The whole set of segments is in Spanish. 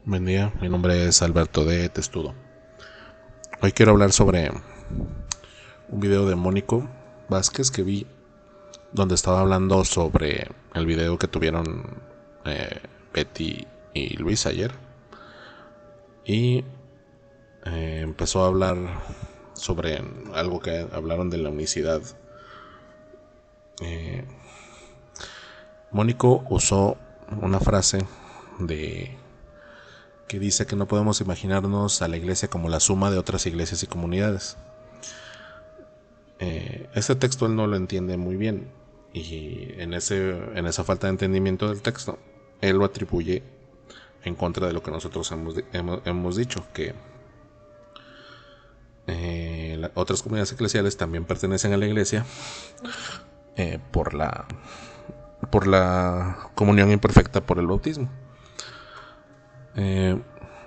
Buen día, mi nombre es Alberto de Testudo. Hoy quiero hablar sobre un video de Mónico Vázquez que vi, donde estaba hablando sobre el video que tuvieron Betty y Luis ayer. Y empezó a hablar sobre algo que hablaron de la unicidad. Mónico usó una frase que dice que no podemos imaginarnos a la iglesia como la suma de otras iglesias y comunidades. Este texto él no lo entiende muy bien, y en esa falta de entendimiento del texto él lo atribuye en contra de lo que nosotros hemos dicho, que otras comunidades eclesiales también pertenecen a la iglesia por la comunión imperfecta por el bautismo.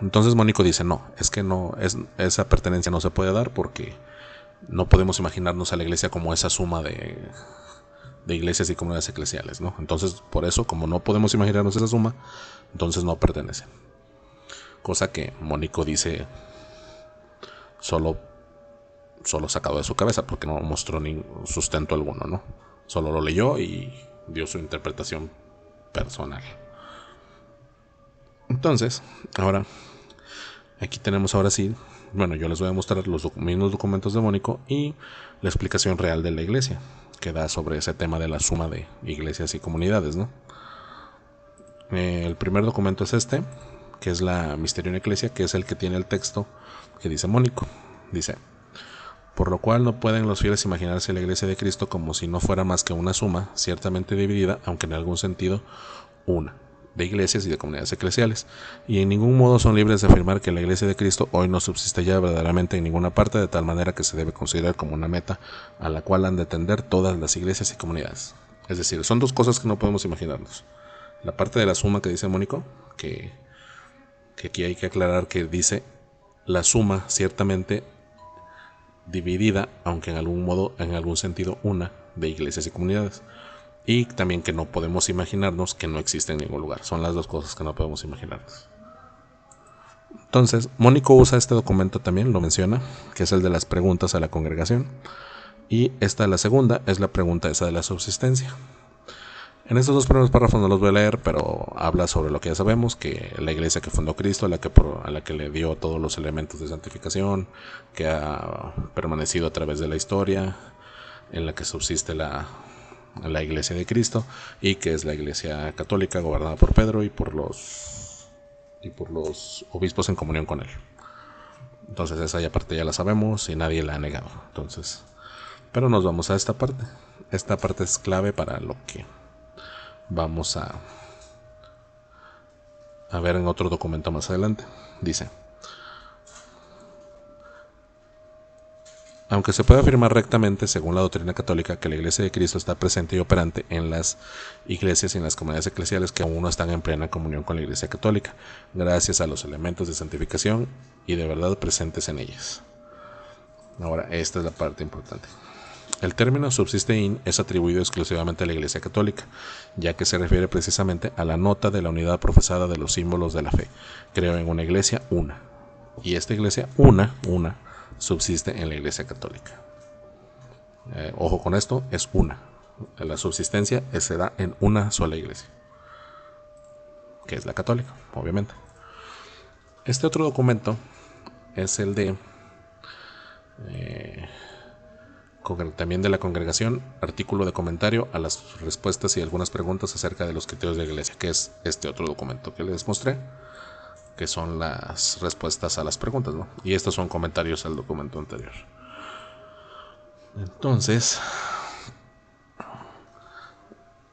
Entonces Mónico dice, no, es que no, esa pertenencia no se puede dar porque no podemos imaginarnos a la iglesia como esa suma de iglesias y comunidades eclesiales, ¿no? Entonces, por eso, como no podemos imaginarnos esa suma, entonces no pertenecen. Cosa que Mónico dice solo sacado de su cabeza, porque no mostró ni sustento alguno, ¿no? Solo lo leyó y dio su interpretación personal. Entonces, ahora, aquí tenemos ahora sí, bueno, yo les voy a mostrar los mismos documentos de Mónico y la explicación real de la iglesia que da sobre ese tema de la suma de iglesias y comunidades, ¿no? El primer documento es este, que es la Mysterium Ecclesiae, que es el que tiene el texto que dice Mónico. Dice: por lo cual no pueden los fieles imaginarse la iglesia de Cristo como si no fuera más que una suma, ciertamente dividida, aunque en algún sentido una, de iglesias y de comunidades eclesiales, y en ningún modo son libres de afirmar que la iglesia de Cristo hoy no subsiste ya verdaderamente en ninguna parte, de tal manera que se debe considerar como una meta a la cual han de tender todas las iglesias y comunidades. Es decir, son dos cosas que no podemos imaginarnos. La parte de la suma que dice Mónico, que aquí hay que aclarar que dice la suma ciertamente dividida, aunque en algún modo, en algún sentido, una, de iglesias y comunidades. Y también que no podemos imaginarnos que no existe en ningún lugar. Son las dos cosas que no podemos imaginarnos. Entonces, Mónico usa este documento también, lo menciona, que es el de las preguntas a la congregación. Y esta, la segunda, es la pregunta esa de la subsistencia. En estos dos primeros párrafos no los voy a leer, pero habla sobre lo que ya sabemos, que la iglesia que fundó Cristo, a la que le dio todos los elementos de santificación, que ha permanecido a través de la historia, en la que subsiste la iglesia de Cristo, y que es la iglesia católica gobernada por Pedro y por los obispos en comunión con él. Entonces esa parte ya la sabemos y nadie la ha negado. Entonces, pero nos vamos a esta parte. Esta parte es clave para lo que vamos a ver en otro documento más adelante. Dice: aunque se puede afirmar rectamente, según la doctrina católica, que la Iglesia de Cristo está presente y operante en las iglesias y en las comunidades eclesiales que aún no están en plena comunión con la Iglesia católica, gracias a los elementos de santificación y de verdad presentes en ellas. Ahora, esta es la parte importante. El término subsiste in es atribuido exclusivamente a la Iglesia católica, ya que se refiere precisamente a la nota de la unidad profesada de los símbolos de la fe. Creo en una iglesia una. Y esta iglesia una, subsiste en la Iglesia católica. Ojo con esto, es una. La subsistencia se da en una sola iglesia, que es la católica, obviamente. Este otro documento es el de también de la congregación, artículo de comentario a las respuestas y algunas preguntas acerca de los criterios de la iglesia, que es este otro documento que les mostré, que son las respuestas a las preguntas, ¿no? Y estos son comentarios al documento anterior. Entonces,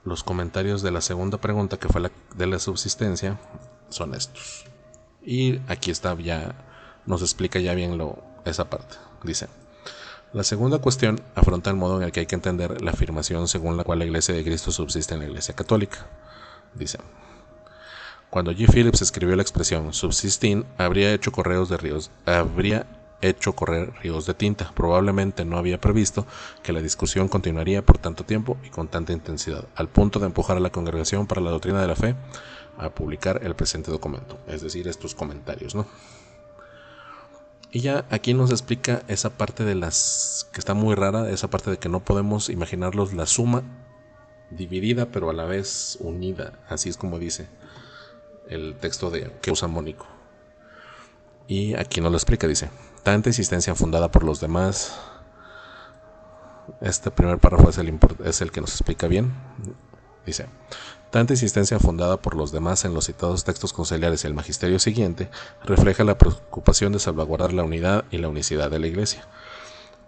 los comentarios de la segunda pregunta, que fue la de la subsistencia, son estos. Y aquí está, ya nos explica ya bien esa parte. Dice: la segunda cuestión afronta el modo en el que hay que entender la afirmación según la cual la Iglesia de Cristo subsiste en la Iglesia católica. Dice: cuando G. Phillips escribió la expresión subsistin, habría hecho correos de ríos, habría hecho correr ríos de tinta. Probablemente no había previsto que la discusión continuaría por tanto tiempo y con tanta intensidad, al punto de empujar a la Congregación para la Doctrina de la Fe a publicar el presente documento, es decir, estos comentarios, ¿no? Y ya aquí nos explica esa parte de las que está muy rara, esa parte de que no podemos imaginarlos la suma dividida pero a la vez unida, así es como dice el texto que usa Mónico. Y aquí nos lo explica, dice: tanta insistencia fundada por los demás. Este primer párrafo es el que nos explica bien. Dice: tanta insistencia fundada por los demás en los citados textos conciliares y el magisterio siguiente refleja la preocupación de salvaguardar la unidad y la unicidad de la Iglesia,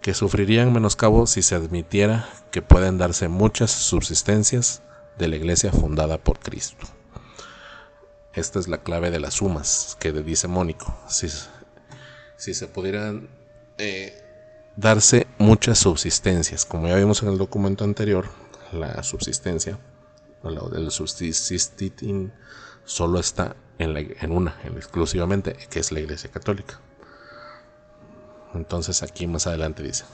que sufrirían menoscabo si se admitiera que pueden darse muchas subsistencias de la Iglesia fundada por Cristo. Esta es la clave de las sumas que dice Mónico. Si se pudieran darse muchas subsistencias, como ya vimos en el documento anterior, la subsistencia, el subsisting, solo está en exclusivamente, que es la Iglesia Católica. Entonces aquí más adelante dice: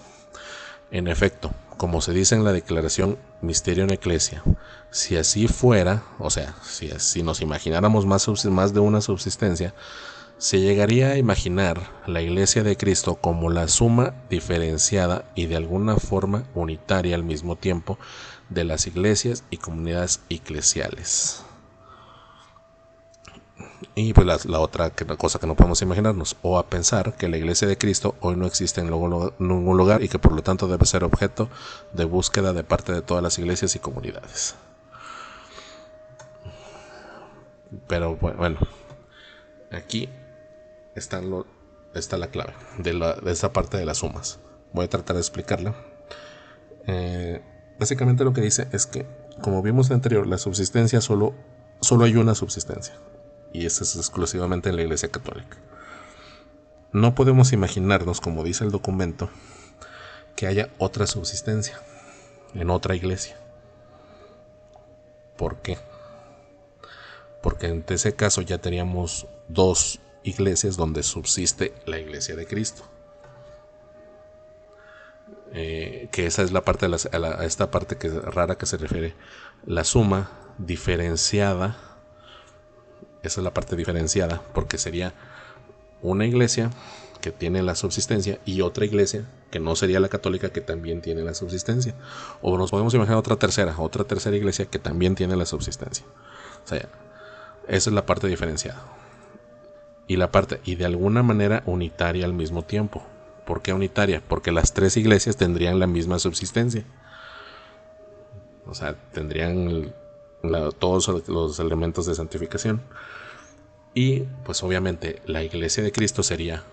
en efecto, como se dice en la declaración Mysterium Ecclesiae, si así fuera, o sea, si nos imagináramos más de una subsistencia, se llegaría a imaginar la Iglesia de Cristo como la suma diferenciada y de alguna forma unitaria al mismo tiempo de las iglesias y comunidades eclesiales. Y pues la otra cosa que no podemos imaginarnos, o a pensar que la Iglesia de Cristo hoy no existe en ningún lugar y que por lo tanto debe ser objeto de búsqueda de parte de todas las iglesias y comunidades. Pero bueno, aquí está la clave de esa parte de las sumas. Voy a tratar de explicarla. Básicamente lo que dice es que, como vimos anterior, la subsistencia solo hay una subsistencia, y esa es exclusivamente en la Iglesia Católica. No podemos imaginarnos, como dice el documento, que haya otra subsistencia en otra iglesia. ¿Por qué? Porque en ese caso ya teníamos dos iglesias donde subsiste la Iglesia de Cristo. Que esa es la parte a esta parte rara que se refiere la suma diferenciada. Esa es la parte diferenciada, porque sería una iglesia que tiene la subsistencia y otra iglesia que no sería la católica que también tiene la subsistencia. O nos podemos imaginar otra tercera iglesia que también tiene la subsistencia. O sea, esa es la parte diferenciada. Y de alguna manera unitaria al mismo tiempo. ¿Por qué unitaria? Porque las tres iglesias tendrían la misma subsistencia. O sea, tendrían todos los elementos de santificación. Y pues obviamente la Iglesia de Cristo sería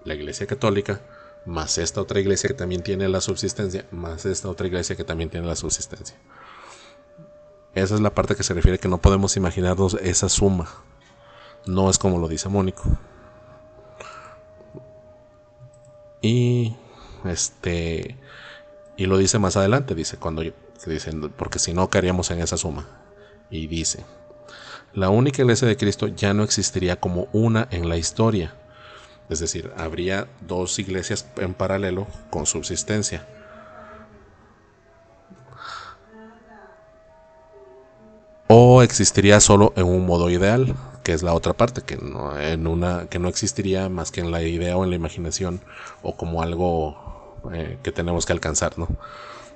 la Iglesia Católica, más esta otra iglesia que también tiene la subsistencia, más esta otra iglesia que también tiene la subsistencia. Esa es la parte que se refiere que no podemos imaginarnos esa suma. No es como lo dice Mónico. Y lo dice más adelante, dice porque si no caeríamos en esa suma. Y dice: la única Iglesia de Cristo ya no existiría como una en la historia. Es decir, habría dos iglesias en paralelo con subsistencia. O existiría solo en un modo ideal, que es la otra parte, que no existiría más que en la idea o en la imaginación, o como algo que tenemos que alcanzar, ¿no?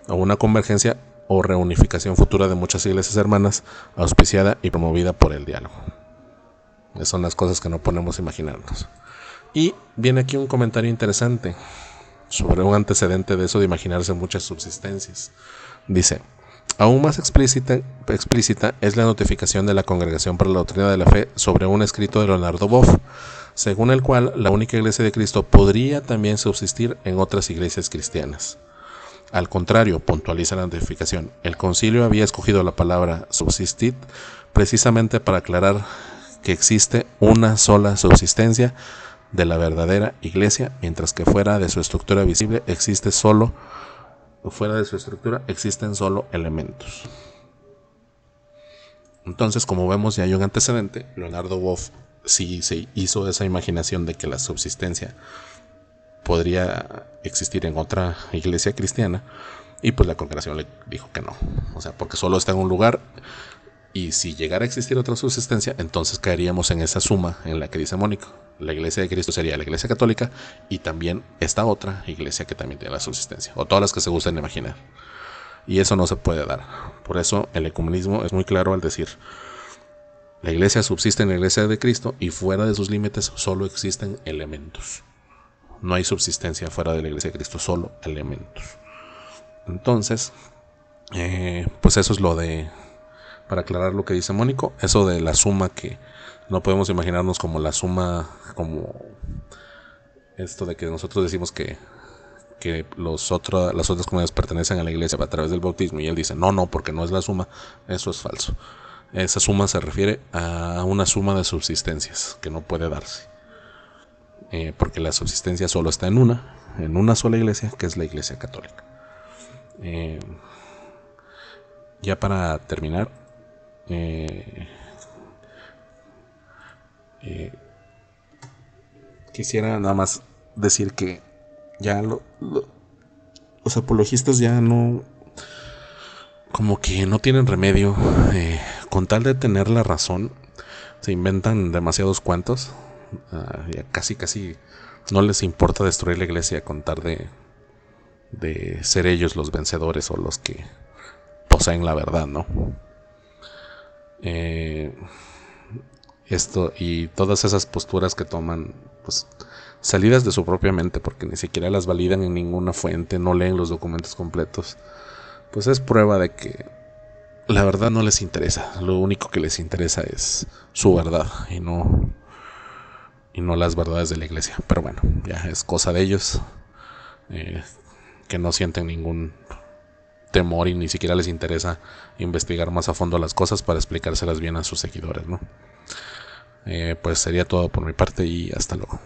O una convergencia o reunificación futura de muchas iglesias hermanas, auspiciada y promovida por el diálogo. Esas son las cosas que no podemos imaginarnos. Y viene aquí un comentario interesante sobre un antecedente de eso de imaginarse muchas subsistencias. Dice: aún más explícita es la notificación de la Congregación para la Doctrina de la Fe sobre un escrito de Leonardo Boff, según el cual la única Iglesia de Cristo podría también subsistir en otras iglesias cristianas. Al contrario, puntualiza la notificación, el concilio había escogido la palabra subsistit precisamente para aclarar que existe una sola subsistencia de la verdadera iglesia, mientras que fuera de su estructura visible existen solo elementos. Entonces, como vemos, ya hay un antecedente. Leonardo Boff sí se hizo esa imaginación de que la subsistencia podría existir en otra iglesia cristiana, y pues la congregación le dijo que no, o sea, porque solo está en un lugar, y si llegara a existir otra subsistencia, entonces caeríamos en esa suma en la que dice Mónico. La iglesia de Cristo sería la iglesia católica y también esta otra iglesia que también tiene la subsistencia, o todas las que se gusten imaginar. Y eso no se puede dar. Por eso el ecumenismo es muy claro al decir: la iglesia subsiste en la iglesia de Cristo y fuera de sus límites solo existen elementos. No hay subsistencia fuera de la iglesia de Cristo, solo elementos. Entonces, pues eso es lo de, para aclarar lo que dice Mónico, eso de la suma, que no podemos imaginarnos como la suma, como esto de que nosotros decimos que las otras comunidades pertenecen a la iglesia a través del bautismo, y él dice no, porque no es la suma. Eso es falso. Esa suma se refiere a una suma de subsistencias que no puede darse, porque la subsistencia solo está en una sola iglesia, que es la iglesia católica. Ya para terminar, quisiera nada más decir que ya los apologistas ya no, como que no tienen remedio, con tal de tener la razón, se inventan demasiados cuentos. Ya casi no les importa destruir la iglesia con tal de ser ellos los vencedores o los que poseen la verdad, ¿no? Esto y todas esas posturas que toman, pues salidas de su propia mente, porque ni siquiera las validan en ninguna fuente, no leen los documentos completos, pues es prueba de que la verdad no les interesa. Lo único que les interesa es su verdad y no las verdades de la iglesia. Pero bueno, ya es cosa de ellos, que no sienten ningún temor y ni siquiera les interesa investigar más a fondo las cosas para explicárselas bien a sus seguidores, ¿no? Pues sería todo por mi parte y hasta luego.